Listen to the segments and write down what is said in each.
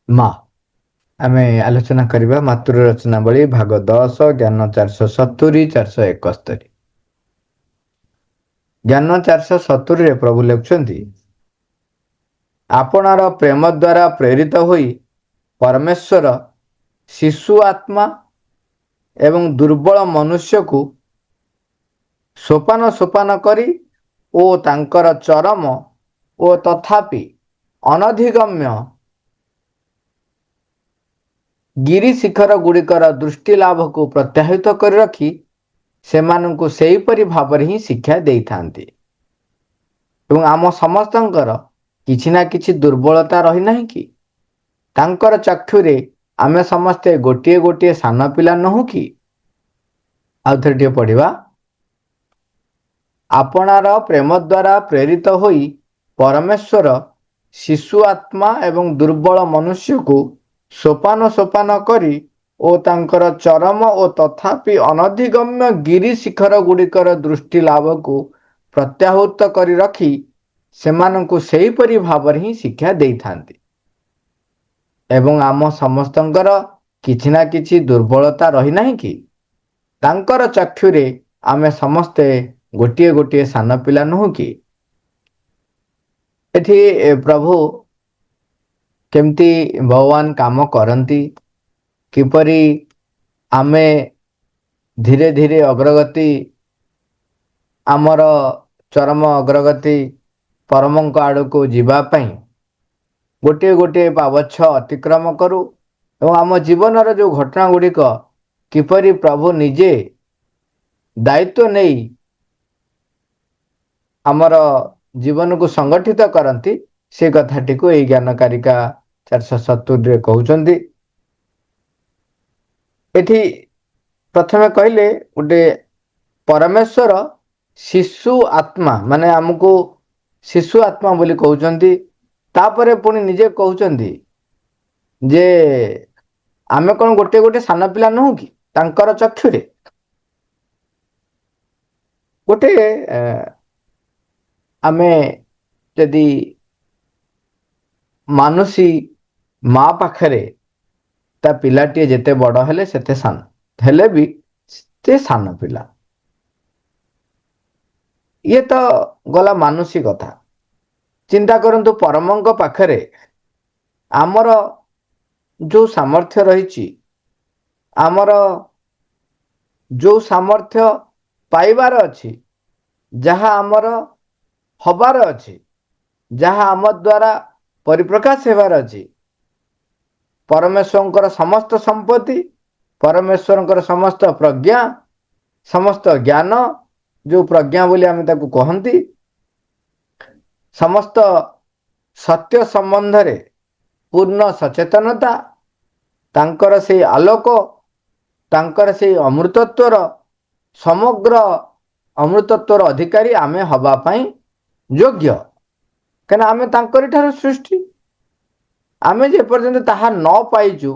ମା ଆମେ ଆଲୋଚନା କରିବା ମାତୃ ରଚନାବଳୀ ଭାଗ 10 ଜ୍ଞାନ 470 471। ଜ୍ଞାନ 470ରେ ପ୍ରଭୁ ଲେଖୁଛନ୍ତି, ଆପଣାର ପ୍ରେମ ଦ୍ୱାରା ପ୍ରେରିତ ହୋଇ ପରମେଶ୍ୱର ଶିଶୁ ଆତ୍ମା ଏବଂ ଦୁର୍ବଳ ମନୁଷ୍ୟକୁ ସୋପାନ ସୋପାନ କରି ଓ ତାଙ୍କର ଚରମ ଓ ତଥାପି ଅନଧିଗମ୍ୟ ଗିରି ଶିଖର ଗୁଡ଼ିକର ଦୃଷ୍ଟି ଲାଭକୁ ପ୍ରତ୍ୟାହୃତ କରି ରଖି ସେମାନଙ୍କୁ ସେହିପରି ଭାବରେ ହିଁ ଶିକ୍ଷା ଦେଇଥାନ୍ତି। ଏବଂ ଆମ ସମସ୍ତଙ୍କର କିଛି ନା କିଛି ଦୁର୍ବଳତା ରହିନାହିଁ କି? ତାଙ୍କର ଚକ୍ଷୁରେ ଆମେ ସମସ୍ତେ ଗୋଟିଏ ଗୋଟିଏ ସାନ ପିଲା ନୋହୁଁ କି? ଆଉ ଥରେ ଟିକେ ପଢିବା। ଆପଣାର ପ୍ରେମ ଦ୍ୱାରା ପ୍ରେରିତ ହୋଇ ପରମେଶ୍ୱର ଶିଶୁ ଆତ୍ମା ଏବଂ ଦୁର୍ବଳ ମନୁଷ୍ୟକୁ ସୋପାନ ସୋପାନ କରି ଓ ତାଙ୍କର ଚରମ ଓ ତଥାପି ଅନଧିଗମ୍ୟ ଗିରି ଶିଖର ଗୁଡ଼ିକର ଦୃଷ୍ଟି ଲାଭକୁ ପ୍ରତ୍ୟାହୃତ କରି ରଖି ସେମାନଙ୍କୁ ସେହିପରି ଭାବରେ ହିଁ ଶିକ୍ଷା ଦେଇଥାନ୍ତି। ଏବଂ ଆମ ସମସ୍ତଙ୍କର କିଛି ନା କିଛି ଦୁର୍ବଳତା ରହିନାହିଁ କି? ତାଙ୍କର ଚକ୍ଷୁରେ ଆମେ ସମସ୍ତେ ଗୋଟିଏ ଗୋଟିଏ ସାନ ପିଲା ନୋହୁଁ କି? ଏଠି ପ୍ରଭୁ କେମିତି ଭଗବାନ କାମ କରନ୍ତି, କିପରି ଆମେ ଧୀରେ ଧୀରେ ଅଗ୍ରଗତି ଆମର ଚରମ ଅଗ୍ରଗତି ପରମଙ୍କ ଆଡ଼କୁ ଯିବା ପାଇଁ ଗୋଟିଏ ଗୋଟିଏ ପାବଚ୍ଛ ଅତିକ୍ରମ କରୁ ଏବଂ ଆମ ଜୀବନର ଯେଉଁ ଘଟଣା ଗୁଡ଼ିକ କିପରି ପ୍ରଭୁ ନିଜେ ଦାୟିତ୍ୱ ନେଇ ଆମର ଜୀବନକୁ ସଂଗଠିତ କରନ୍ତି, ସେ କଥାଟିକୁ ଏଇ ଜ୍ଞାନକାରିକା 470ରେ କହୁଛନ୍ତି। ଏଠି ପ୍ରଥମେ କହିଲେ ଗୋଟେ ପରମେଶ୍ୱର ଶିଶୁ ଆତ୍ମା, ମାନେ ଆମକୁ ଶିଶୁ ଆତ୍ମା ବୋଲି କହୁଛନ୍ତି। ତାପରେ ପୁଣି ନିଜେ କହୁଛନ୍ତି ଯେ ଆମେ କଣ ଗୋଟେ ଗୋଟେ ସାନ ପିଲା ନୋହୁଁ କି ତାଙ୍କର ଚକ୍ଷୁରେ? ଗୋଟେ ଆମେ ଯଦି ମାନୁଷୀ ମା ପାଖରେ ତା ପିଲାଟିଏ ଯେତେ ବଡ଼ ହେଲେ ସେତେ ସାନ ହେଲେ ବି ସେ ସାନ ପିଲା। ଇଏ ତ ଗଲା ମାନୁଷୀ କଥା। ଚିନ୍ତା କରନ୍ତୁ ପରମଙ୍କ ପାଖରେ ଆମର ଯେଉଁ ସାମର୍ଥ୍ୟ ରହିଛି, ଆମର ଯେଉଁ ସାମର୍ଥ୍ୟ ପାଇବାର ଅଛି, ଯାହା ଆମର ହବାର ଅଛି, ଯାହା ଆମ ଦ୍ୱାରା ପରିପ୍ରକାଶ ହେବାର ଅଛି, ପରମେଶ୍ୱରଙ୍କର ସମସ୍ତ ସମ୍ପତ୍ତି, ପରମେଶ୍ୱରଙ୍କର ସମସ୍ତ ପ୍ରଜ୍ଞା, ସମସ୍ତ ଜ୍ଞାନ, ଯେଉଁ ପ୍ରଜ୍ଞା ବୋଲି ଆମେ ତାକୁ କହନ୍ତି, ସମସ୍ତ ସତ୍ୟ ସମ୍ବନ୍ଧରେ ପୂର୍ଣ୍ଣ ସଚେତନତା, ତାଙ୍କର ସେଇ ଆଲୋକ, ତାଙ୍କର ସେଇ ଅମୃତତ୍ୱର ସମଗ୍ର ଅମୃତତ୍ୱର ଅଧିକାରୀ ଆମେ ହବା ପାଇଁ ଯୋଗ୍ୟ। କାହିଁକିନା ଆମେ ତାଙ୍କରି ଠାରୁ ସୃଷ୍ଟି। ଆମେ ଯେ ପର୍ଯ୍ୟନ୍ତ ତାହା ନ ପାଇଛୁ,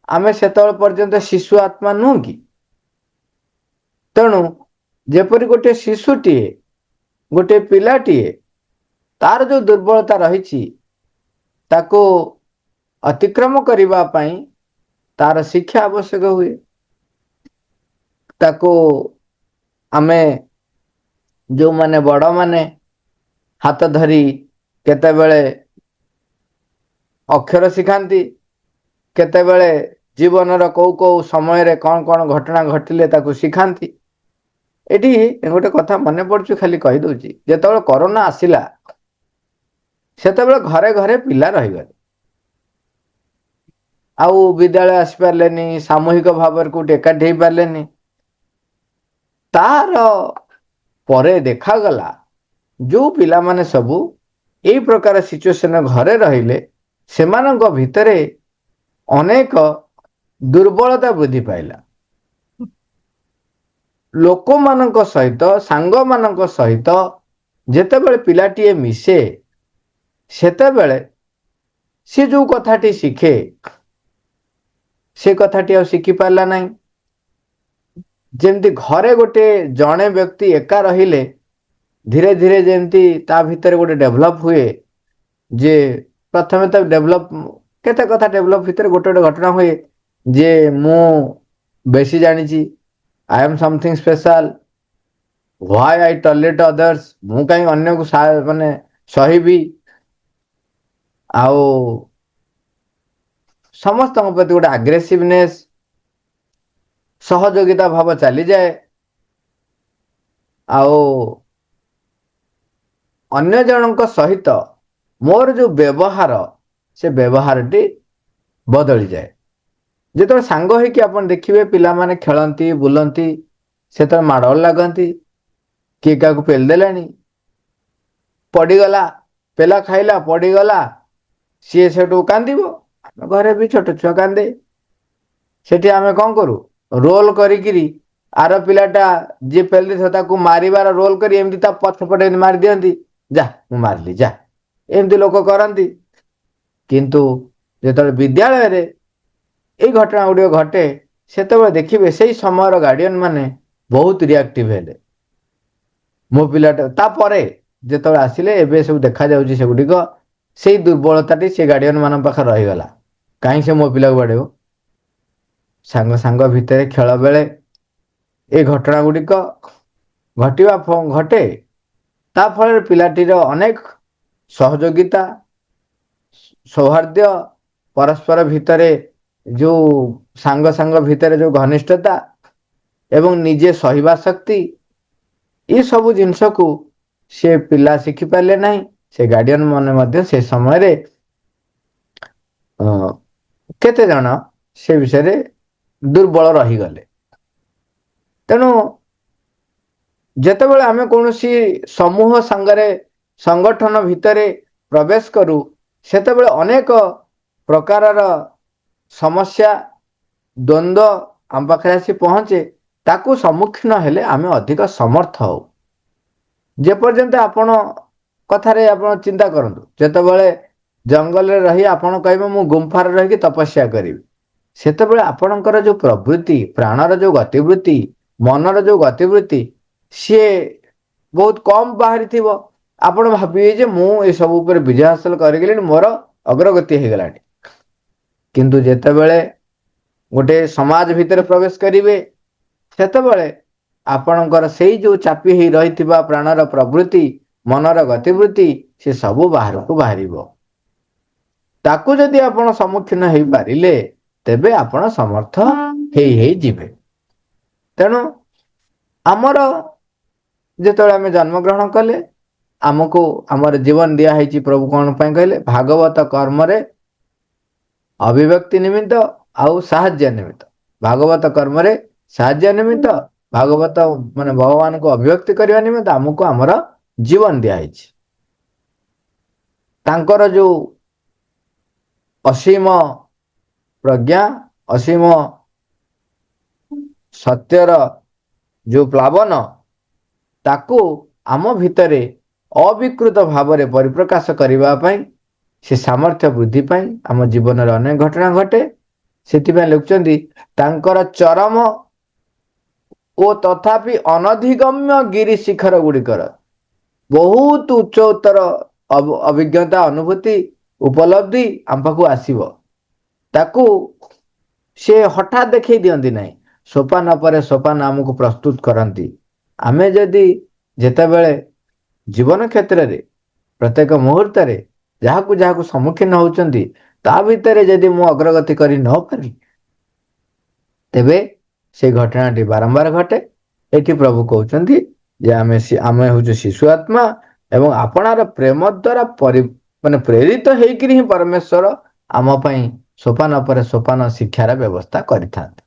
ଆମେ ସେତେବେଳେ ପର୍ଯ୍ୟନ୍ତ ଶିଶୁ ଆତ୍ମା ନୁହଁ କି? ତେଣୁ ଯେପରି ଗୋଟେ ଶିଶୁଟିଏ, ଗୋଟେ ପିଲାଟିଏ, ତାର ଯେଉଁ ଦୁର୍ବଳତା ରହିଛି ତାକୁ ଅତିକ୍ରମ କରିବା ପାଇଁ ତାର ଶିକ୍ଷା ଆବଶ୍ୟକ ହୁଏ। ତାକୁ ଆମେ ଯେଉଁମାନେ ବଡ଼ମାନେ ହାତ ଧରି କେତେବେଳେ ଅକ୍ଷର ଶିଖାନ୍ତି, କେତେବେଳେ ଜୀବନର କୋଉ କୋଉ ସମୟରେ କ'ଣ କ'ଣ ଘଟଣା ଘଟିଲେ ତାକୁ ଶିଖାନ୍ତି। ଏଠି ଗୋଟେ କଥା ମନେ ପଡ଼ୁଛି, ଖାଲି କହିଦେଉଛି। ଯେତେବେଳେ କରୋନା ଆସିଲା ସେତେବେଳେ ଘରେ ଘରେ ପିଲା ରହିଗଲେ, ଆଉ ବିଦ୍ୟାଳୟ ଆସିପାରିଲେନି, ସାମୂହିକ ଭାବରେ କୋଉଠି ଏକାଠି ହେଇପାରିଲେନି। ତାର ପରେ ଦେଖାଗଲା ଯେଉଁ ପିଲାମାନେ ସବୁ ଏଇ ପ୍ରକାର ସିଚୁଏସନ ଘରେ ରହିଲେ, ସେମାନଙ୍କ ଭିତରେ ଅନେକ ଦୁର୍ବଳତା ବୃଦ୍ଧି ପାଇଲା। ଲୋକମାନଙ୍କ ସହିତ, ସାଙ୍ଗମାନଙ୍କ ସହିତ ଯେତେବେଳେ ପିଲାଟିଏ ମିଶେ, ସେତେବେଳେ ସେ ଯେଉଁ କଥାଟି ଶିଖେ, ସେ କଥାଟି ଆଉ ଶିଖି ପାରିଲା ନାହିଁ। ଯେମିତି ଘରେ ଗୋଟେ ଜଣେ ବ୍ୟକ୍ତି ଏକା ରହିଲେ ଧୀରେ ଧୀରେ ଯେମିତି ତା ଭିତରେ ଗୋଟେ ଡେଭଲପ ହୁଏ, ଯେ ପ୍ରଥମେ ତ ଡେଭଲପ केते कथा डेभलप भितर गोटे गोटे घटना हुए जे मु बेसी जानिची, I am something special, why I tolerate others, मु कहीं अन्य को माने सहिबी, आउ समस्त प्रति गोटे आग्रेसिवनेस सहयोगिता भाव चली जाए, आउ अन्य जनक सहित मोर जो व्यवहार से व्यवहार टी बदली जाए। जो सांग होइकि आपण देखिए पिला माने खेलती बुलती से तो माड़ लगती, किए क्या पेलदेलानी, पड़गला, पेला खाइला पड़गला, सी से कांद, घरे भी छोट छुआ कांदे, सेठी आमे कौन करू रोल करी are पिलाटा ji pail the मारिबार role करी एमती ता पछपटे मारी दियंती, जा मु मारली जा, एमती लोक करती। किंतु जो विद्यालय रे ये घटना गुड़िक घटे से देखिए से समय गार्डियन माने बहुत रिएक्टिव हेले, मो पिलाटा तापरे जो आसिले एबे सब देखा जाउची से गुड़िक से दुर्बलताटी से गार्डियन मान पाखे रहीगला, कहीं से मो पिला को बाड़ेबो, सांग सांग भितर खेल बेले ये घटना गुड़िक घटवा घटे, ता फल पिलाटीर अनेक सहयोगिता सौहार्द्य परस्पर भितरे जो सांग सांग भितर जो घनिष्ठता एवं निजे सहिबा शक्ति ये सब जिनस को से पिला शिखी पारे ना, से गार्डियन माने से समय रे केते जन से विषय दुर्बल रहीगले। तेणु जेतेबेले आमे कौनसी समूह संगरे संगठन भितरे प्रवेश करू सेतेबेले अनेक प्रकारर समस्या द्वंद्व आम पाखे आसी पहुँचे, ताकू सम्मुखीन हेले आमे अधिक समर्थ हो। जेपर्यंत आपण कथारे आपण चिंता करंतु, जेतेबेले जंगल रे रही आपण कहबे मु गुंफार रही कि तपस्या करिवि, सेतेबेले आपणकर जो प्रवृत्ति प्राणर जो गतिवृत्ति मनर जो गतिवृत्ति सी बहुत कम बाहरी थी, आपण भाविए जे मु ए सब ऊपर विजय हासिल करगली, मोर अग्रगति हो गलानी। किंतु जेतेबेले गोटे समाज भितर प्रवेश करिवे सेतेबेले आपणकर सेई जो चापी ही रहिथिबा प्राणर प्रवृत्ति मनर गतिवृत्ति से सबू बाहर को बाहरिबो, ताकू जदि आपण सम्मुखीन हेई पारिले तेबे आपण समर्थ हेई जिवे। तेणु आमर जेतेबेले आमे जन्म ग्रहण कले आमको आमर जीवन दिया है प्रभु कौन पाई कहले भागवत कर्म रे अभिव्यक्ति निमित्त आउ साहाय्य निमित्त, भागवत कर्म रे साहाय्य निमित्त भागवत माने भगवान को अभिव्यक्ति करने निमित्त आमको आमर जीवन दिया है। तांकर जो असीम प्रज्ञा असीम सत्यर जो प्लावन ताकू आम भितरे अविकृत भाव रे परिप्रकाश करबा पई से सामर्थ्य वृद्धि पाई आम जीवन रे अनेक घटना घटे। सेथिबा लिखुचंदी तांकर चरम ओ तथापि अनधिगम्य गिरि शिखर गुड़िकर बहुत उच्च उत्तर अभिज्ञता अनुभूति उपलब्धि आम पाखु आसीबो, ताकू से हठात देखई दियंती नहीं, सोपान पर सोपान आमको प्रस्तुत करती। आमे जदि जेतेबेले जीवन क्षेत्र रे प्रत्येक मुहूर्त रे जहाकू जहाकू सम्मुखीन होउचंती ता भितरे जदि मु अग्रगति करी न पारी तेबे से घटनाटी बारंबार घटे। एठी प्रभु कहउचंती जे आमे होउछ शिशु आत्मा एवं आपणार प्रेम द्वारा माने प्रेरित हेकि ही परमेश्वर आम पई सोपान पर सोपान शिक्षार व्यवस्था करिथांते।